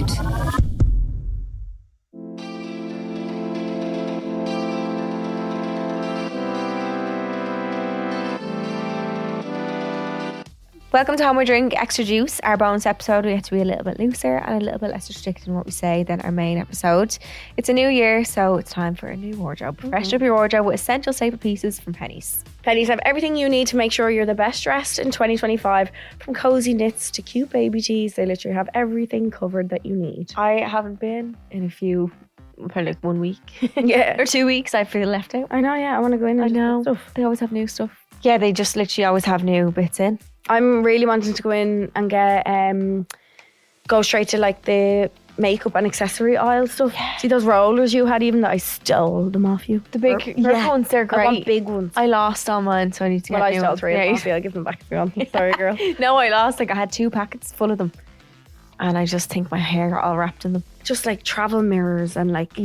GoLoud. Welcome to Home or Drink Extra Juice, our bonus episode. We have to be a little bit looser and a little bit less restricted in what we say than our main episode. It's a new year, so it's time for a new wardrobe. Freshen up your wardrobe with essential staple pieces from Pennies. Pennies have everything you need to make sure you're the best dressed in 2025. From cozy knits to cute baby tees, they literally have everything covered that you need. I haven't been in a few, probably like 1 week. Yeah. Or 2 weeks. I feel left out. I know, yeah. I want to go in and I know. stuff. They always have new stuff. Yeah, they just literally always have new bits in. I'm really wanting to go in and get go straight to like the makeup and accessory aisle stuff. Yeah. See those rollers you had even that I stole them off you? The big ones, they're great. I want big ones. I lost all mine, so I need to get new I stole ones. 3 of them off you. I'll give them back if you want. Sorry, girl. No, I lost. Like I had 2 packets full of them. And I just think my hair got all wrapped in them. Just like travel mirrors and like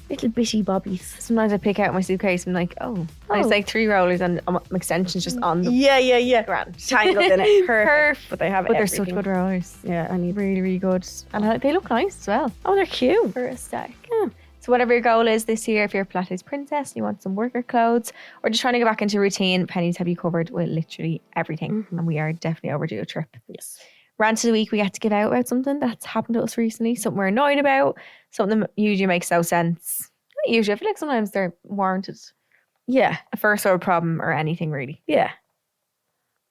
little bitty bobbies. Sometimes I pick out my suitcase and I'm like, oh. And it's like 3 rollers and extensions just on them. Yeah. Grand. Tangled in it. Perfect. But they have But everything. they're such good rollers. Yeah, I need. Really, really good. And they look nice as well. Oh, they're cute. For a start. Yeah. So whatever your goal is this year, if you're a Pilates princess and you want some worker clothes or just trying to get back into routine, Pennies have you covered with literally everything. And we are definitely overdue a trip. Yes. Rant of the week, we get to give out about something that's happened to us recently, something we're annoyed about, something that usually makes no sense. Not usually, I feel like sometimes they're warranted. Yeah. A first world problem or anything really. Yeah.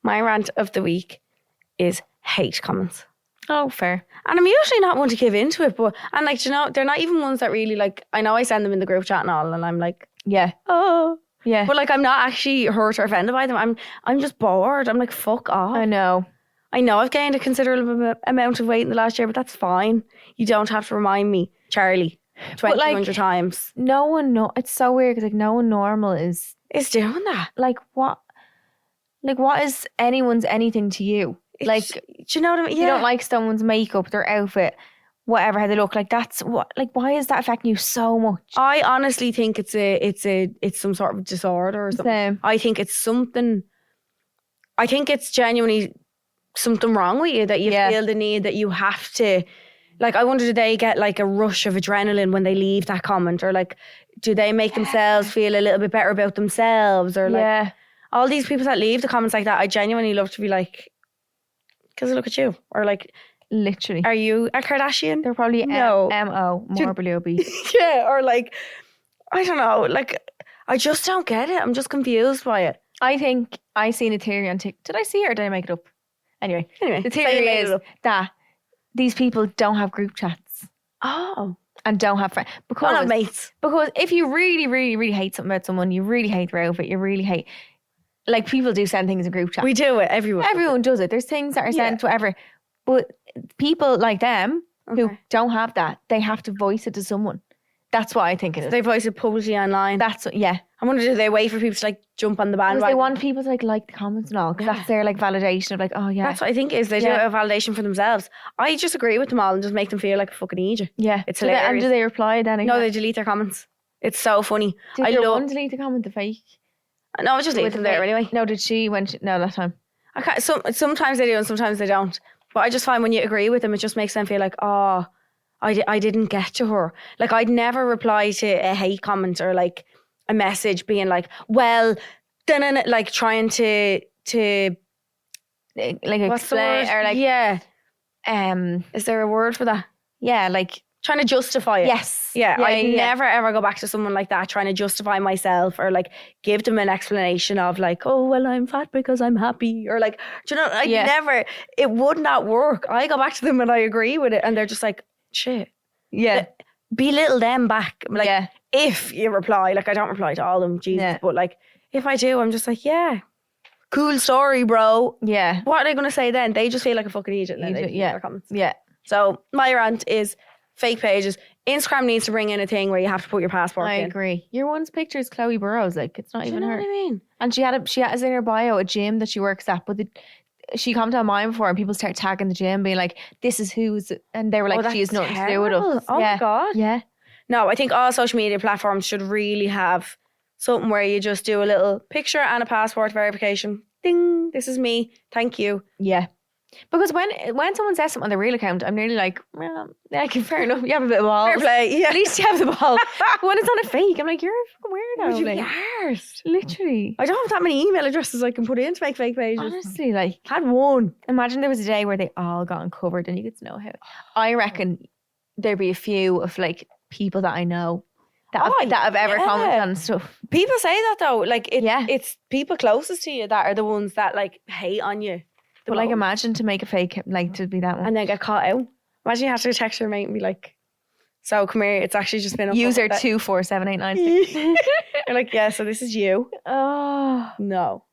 My rant of the week is hate comments. Oh, fair. And I'm usually not one to give into it, but and like, you know, they're not even ones that really like. I know I send them in the group chat and all, and I'm like, yeah, oh, yeah. But like, I'm not actually hurt or offended by them. I'm just bored. I'm like, fuck off. I know I've gained a considerable amount of weight in the last year, but that's fine. You don't have to remind me, Charlie, 2,100 times. No one it's so weird because like no one normal is doing that. Like what is anyone's anything to you? Like, do you know what I mean? Yeah. You don't like someone's makeup, their outfit, whatever, how they look. Like that's what. Like, why is that affecting you so much? I honestly think it's some sort of disorder or something. Same. I think it's something. I think it's genuinely something wrong with you that you feel the need that you have to. Like, I wonder, do they get like a rush of adrenaline when they leave that comment, or like, do they make themselves feel a little bit better about themselves, or like all these people that leave the comments like that? I genuinely love to be like, because I look at you, or like, literally, are you a Kardashian? They're probably MO, morbidly obese. Yeah, or like, I don't know, like, I just don't get it. I'm just confused by it. I think I seen a theory on TikTok. Did I see it or did I make it up? Anyway, the theory is that these people don't have group chats. Oh. And don't have friends. Don't have mates. Because if you really, really, really hate something about someone, you really hate their outfit, you really hate... Like, people do send things in group chat. We do it. Everyone does it. There's things that are sent, whatever. But people like them who don't have that, they have to voice it to someone. That's what I think it is. They voice it publicly online. That's what, yeah. I wonder, do they wait for people to like jump on the bandwagon? Because they want people to like the comments and all. Because that's their like validation of like, oh yeah. That's what I think is. They do a validation for themselves. I just agree with them all and just make them feel like a fucking idiot. Yeah. It's hilarious. And do they reply then? No, they delete their comments. It's so funny. Did your one delete the comment, the fake? No, I just leave them there anyway. No, did she? No, that time. I can't, sometimes they do and sometimes they don't. But I just find when you agree with them, it just makes them feel like, oh, I didn't get to her. Like, I'd never reply to a hate comment or like a message being like, well, then like trying to like explain or like is there a word for that? Yeah, like trying to justify it. Yes. Yeah, I never ever go back to someone like that trying to justify myself or like give them an explanation of like, oh, well, I'm fat because I'm happy, or like, do you know, I never, it would not work. I go back to them and I agree with it and they're just like, shit. Yeah. Belittle them back. Like, if you reply, like I don't reply to all of them, Jesus, but like if I do, I'm just like, yeah, cool story, bro. Yeah. What are they going to say then? They just feel like a fucking idiot. And then they their comments. Yeah. So my rant is fake pages. Instagram needs to bring in a thing where you have to put your passport in. I agree. Your one's picture is Chloe Burrows. Like, it's not even her. What I mean? And she has in her bio a gym that she works at, but she commented on mine before and people start tagging the gym being like, this is who's, and they were like, she has nothing to do with us. Oh my God. Yeah. No, I think all social media platforms should really have something where you just do a little picture and a passport verification. Ding, this is me. Thank you. Yeah. Because when someone says something on the real account, I'm nearly like, well, yeah, fair enough. You have a bit of balls. Fair play, yeah. At least you have the balls. But when it's on a fake, I'm like, you're a fucking weirdo. Would you be Like, arsed? literally. I don't have that many email addresses I can put in to make fake pages. Honestly, like, Had one. imagine there was a day where they all got uncovered and you get to know how. I reckon there'd be a few of like people that I know that have ever commented on stuff. People say that though. Like, Yeah. it's people closest to you that are the ones that like hate on you. But like, imagine to make a fake, like, to be that one. And then get caught out. Imagine you have to text your mate and be like, so come here, it's actually just been a User 247896. You're like, yeah, so this is you. Oh. No.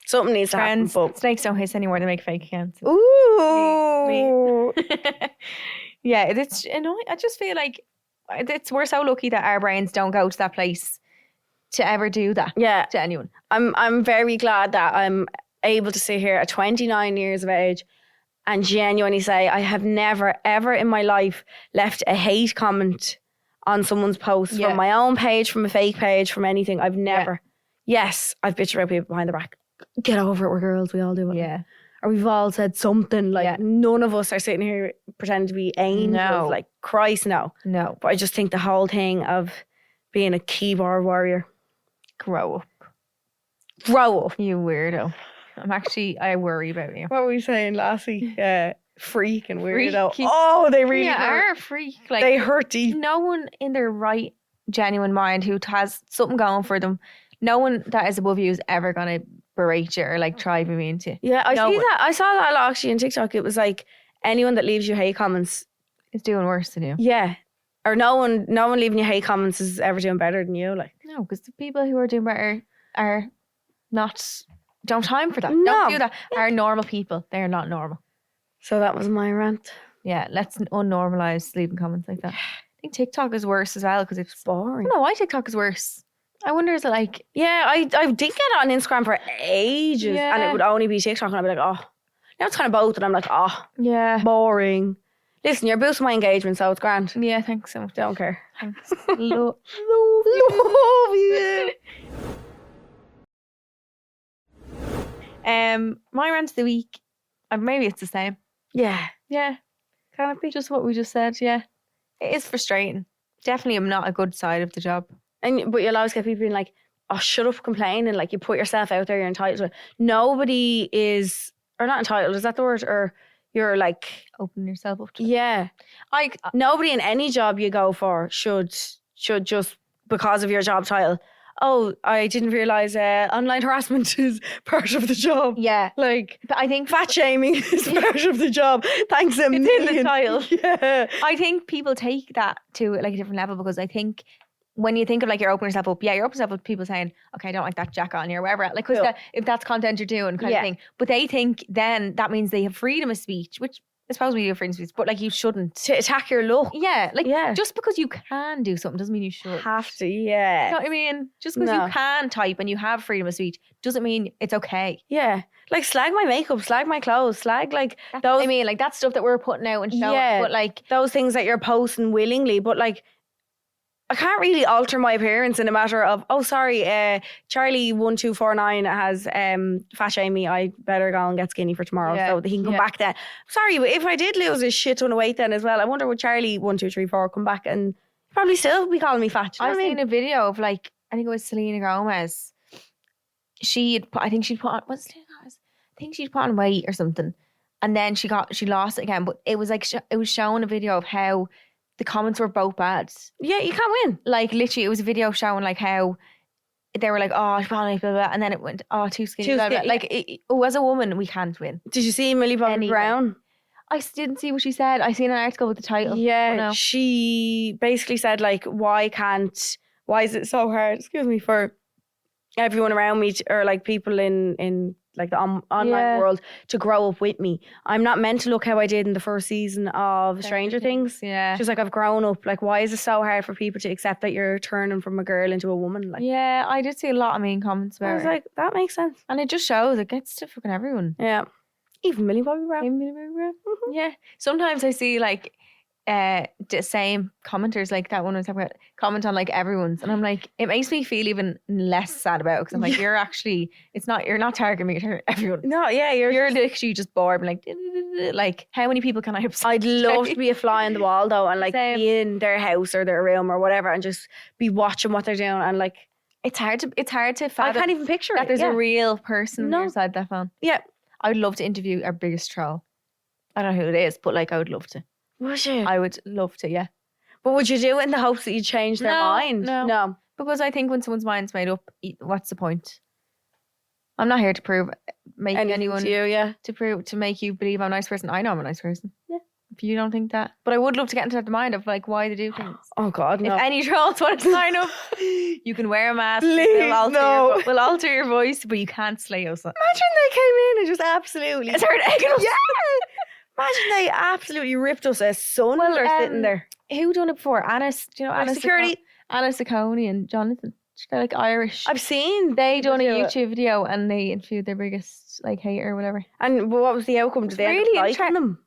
Something needs to happen. Friends, snakes don't hiss anymore. They make fake accounts. Ooh. Yeah, it's annoying. I just feel like we're so lucky that our brains don't go to that place to ever do that. Yeah. To anyone. I'm very glad that I'm able to sit here at 29 years of age and genuinely say I have never ever in my life left a hate comment on someone's post from my own page, from a fake page, from anything. I've never. Yes, I've bitched about people behind the back. Get over it, we're girls, we all do it. Yeah. Or we've all said something like none of us are sitting here pretending to be angels. No. Like, Christ, no. No. But I just think the whole thing of being a keyboard warrior. Grow up. Grow up. You weirdo. I worry about you. What were we saying last week? Freak and weirdo. Freaky. Oh, they really are a freak. Like, they hurt deep. No one in their right, genuine mind who has something going for them, no one that is above you is ever going to berate you or like try to be mean to you. Yeah, I saw that a lot actually on TikTok. It was like anyone that leaves you hate comments is doing worse than you. Yeah. Or no one leaving you hate comments is ever doing better than you. Like, no, because the people who are doing better are don't have time for that. No. Don't do that. Are normal people. They're not normal. So that was my rant. Yeah, let's unnormalize leaving comments like that. I think TikTok is worse as well because it's boring. I don't know why TikTok is worse. I wonder, is it like... Yeah, I did get it on Instagram for ages and it would only be TikTok and I'd be like, oh. Now it's kind of both and I'm like, oh. Yeah. Boring. Listen, you're boosting my engagement, so it's grand. Yeah, thanks so much. Don't care. Thanks. Love you. My rant of the week, maybe it's the same. Yeah. Yeah. Can it be? Just what we just said, yeah. It is frustrating. Definitely I'm not a good side of the job. But you'll always get people being like, oh, shut up complaining. Like, you put yourself out there, you're entitled to it. Nobody is, or not entitled, is that the word? Or you're like... Open yourself up to it. Yeah. Nobody in any job you go for should just, because of your job title, oh, I didn't realise online harassment is part of the job. Yeah. Like, but I think fat shaming is part of the job. Thanks a million. It's in the title. Yeah. I think people take that to like a different level because I think when you think of like you're opening yourself up, you're opening yourself up to people saying, okay, I don't like that jacket on you or whatever. Like, because if that's content you're doing kind of thing. But they think then that means they have freedom of speech, which I suppose we do freedom of speech, but like you shouldn't. To attack your look. Yeah. Like just because you can do something doesn't mean you should. Have to, yeah. You know what I mean? Just because you can type and you have freedom of speech doesn't mean it's okay. Yeah. Like slag my makeup, slag my clothes, slag like that's those. I mean, like that stuff that we're putting out and showing. Yeah. But like those things that you're posting willingly, but like I can't really alter my appearance in a matter of, oh, sorry, Charlie1249 has fat shamed me. I better go and get skinny for tomorrow so that he can come back then. Sorry, but if I did lose a shit ton of weight then as well, I wonder would Charlie1234 come back and probably still be calling me fat. I've seen a video of like, I think it was Selena Gomez. I think she'd put on weight or something. And then she lost it again. But it was like, it was showing a video of how the comments were both bad. Yeah, you can't win. Like, literally, it was a video showing, like, how they were like, oh, blah, blah, blah, and then it went, oh, too skinny, blah, blah. Like, as a woman, we can't win. Did you see Millie Bobby Brown? I didn't see what she said. I seen an article with the title. Yeah, she basically said, like, why is it so hard, for everyone around me, or, like, people in like the online world to grow up with me. I'm not meant to look how I did in the first season of Stranger Things. Yeah. She's like, I've grown up. Like, why is it so hard for people to accept that you're turning from a girl into a woman? Like, yeah, I did see a lot of mean comments about it. I was like, that makes sense. And it just shows it gets to fucking everyone. Yeah. Even Millie Bobby Brown. Mm-hmm. Yeah. Sometimes I see like the same commenters like that one I was talking about comment on like everyone's, and I'm like, it makes me feel even less sad about it because I'm like, you're actually, you're not targeting me, you're targeting everyone. No, yeah, you're literally just bored and like how many people can I upset? I'd love to be a fly on the wall though, and like be in their house or their room or whatever and just be watching what they're doing, and like it's hard to I can't even picture that it. there's a real person inside that phone. Yeah. I would love to interview our biggest troll. I don't know who it is, but like I would love to. Would you? I would love to, yeah. But would you do it in the hopes that you'd change their mind? No. Because I think when someone's mind's made up, what's the point? I'm not here to make anyone to you, to make you believe I'm a nice person. I know I'm a nice person. Yeah. If you don't think that. But I would love to get into the mind of like why they do things. Oh God, no. If any trolls want to sign up, you can wear a mask. Please, we'll alter your voice, but you can't slay us. Imagine they came in and just absolutely started egging us. Yeah. Imagine they absolutely ripped us a son while they're sitting there. Who done it before? Anna, do you know Anna Security? Anna Saccone and Jonathan. They're like Irish. I've seen they done a YouTube video and they interviewed their biggest like hater or whatever. And what was the outcome? Did they really end up liking them?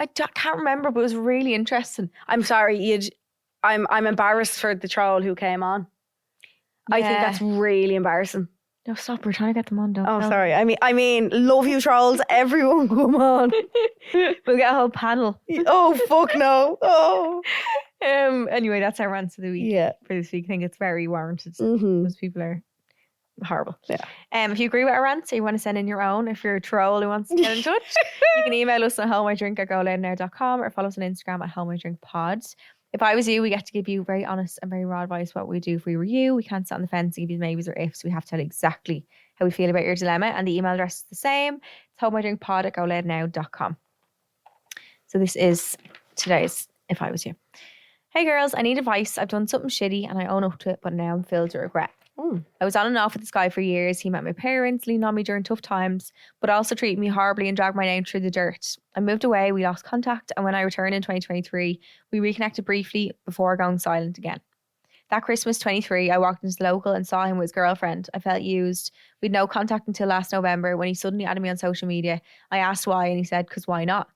I can't remember, but it was really interesting. I'm sorry, I'm embarrassed for the troll who came on. Yeah. I think that's really embarrassing. No, stop. We're trying to get them on. Sorry. I mean, love you trolls. Everyone come on. We'll get a whole panel. Oh, fuck no. Oh. Anyway, that's our rant of the week. Yeah. For this week. I think it's very warranted. Mm-hmm. Most people are horrible. Yeah. If you agree with our rants or you want to send in your own, if you're a troll who wants to get in touch, you can email us at homeidrink@GoLoudNow.com or follow us on Instagram at homeidrinkpod. If I was you, we get to give you very honest and very raw advice what we do if we were you. We can't sit on the fence and give you maybes or ifs. We have to tell you exactly how we feel about your dilemma, and the email address is the same. It's homeidrinkpod@GoLoudNow.com. So this is today's If I Was You. Hey girls, I need advice. I've done something shitty and I own up to it, but now I'm filled with regret. I was on and off with this guy for years. He met my parents, leaned on me during tough times, but also treated me horribly and dragged my name through the dirt. I moved away, we lost contact, and when I returned in 2023, we reconnected briefly before going silent again. That Christmas 23, I walked into the local and saw him with his girlfriend. I felt used. We'd no contact until last November when he suddenly added me on social media. I asked why and he said, because why not?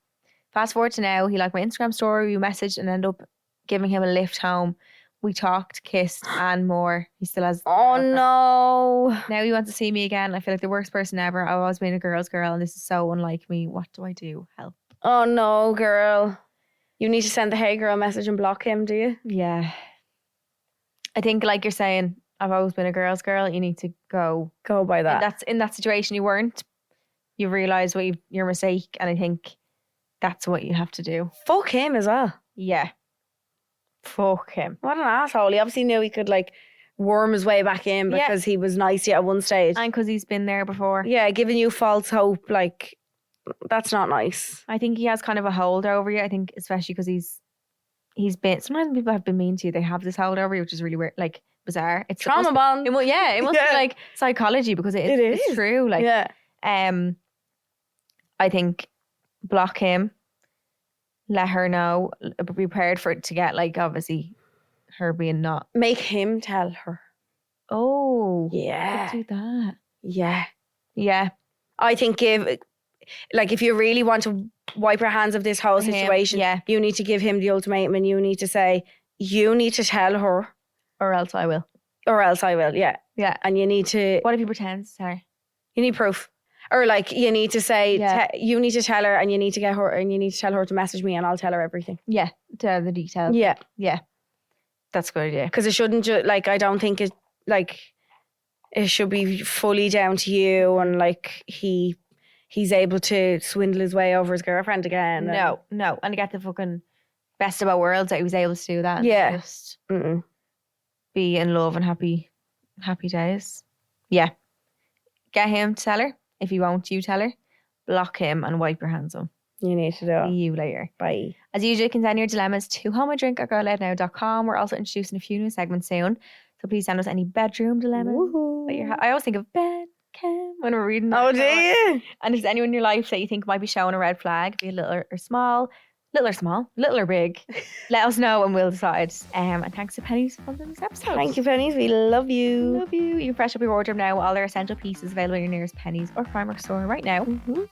Fast forward to now, he liked my Instagram story, we messaged and ended up giving him a lift home. We talked, kissed, and more. He still has. Oh no! Now he wants to see me again. I feel like the worst person ever. I've always been a girl's girl, and this is so unlike me. What do I do? Help! Oh no, girl! You need to send the hey girl message and block him. Do you? Yeah. I think, like you're saying, I've always been a girl's girl. You need to go by that. That's in that situation. You weren't. You realised your mistake, and I think that's what you have to do. Fuck him as well. Yeah. Fuck him. What an asshole. He obviously knew he could like worm his way back in because he was nice to you at one stage. And because he's been there before. Yeah, giving you false hope. Like, that's not nice. I think he has kind of a hold over you. I think especially because he's been, sometimes people have been mean to you. They have this hold over you, which is really weird, like bizarre. It's trauma bond. It must be like psychology because it's true. Like, I think block him. Let her know, be prepared for it to get like obviously her being not. Make him tell her. Oh. Yeah. Do that. Yeah. Yeah. I think if you really want to wipe your hands of this whole situation, you need to give him the ultimatum and you need to say, you need to tell her. Or else I will. Yeah. Yeah. And you need to. What if he pretends to tell her? You need proof. Or like you need to say, you need to tell her and you need to get her and you need to tell her to message me and I'll tell her everything. Yeah, tell the details. Yeah. Yeah. That's a good idea. Because it shouldn't I don't think it should be fully down to you and like he's able to swindle his way over his girlfriend again. No. And to get the fucking best of both worlds that he was able to do that. Yeah. Just be in love and happy days. Yeah. Get him to tell her. If you won't, you tell her. Block him and wipe your hands on. You need to do it. See you later. Bye. As usual, you can send your dilemmas to homeidrink@GoLoudNow.com. We're also introducing a few new segments soon. So please send us any bedroom dilemmas. I always think of bed cam when we're reading. Oh, do you? And if there's anyone in your life that you think might be showing a red flag, be it little or small, little or big, let us know and we'll decide. And thanks to Penny's for this episode. Thank you, Pennies. We love you. Love you. You can fresh up your wardrobe now with all their essential pieces available in your nearest Pennies or Primark store right now.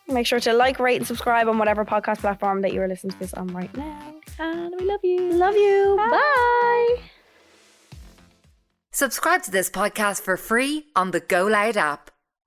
Make sure to like, rate and subscribe on whatever podcast platform that you are listening to this on right now. And we love you. Love you. Bye. Subscribe to this podcast for free on the GoLoud app.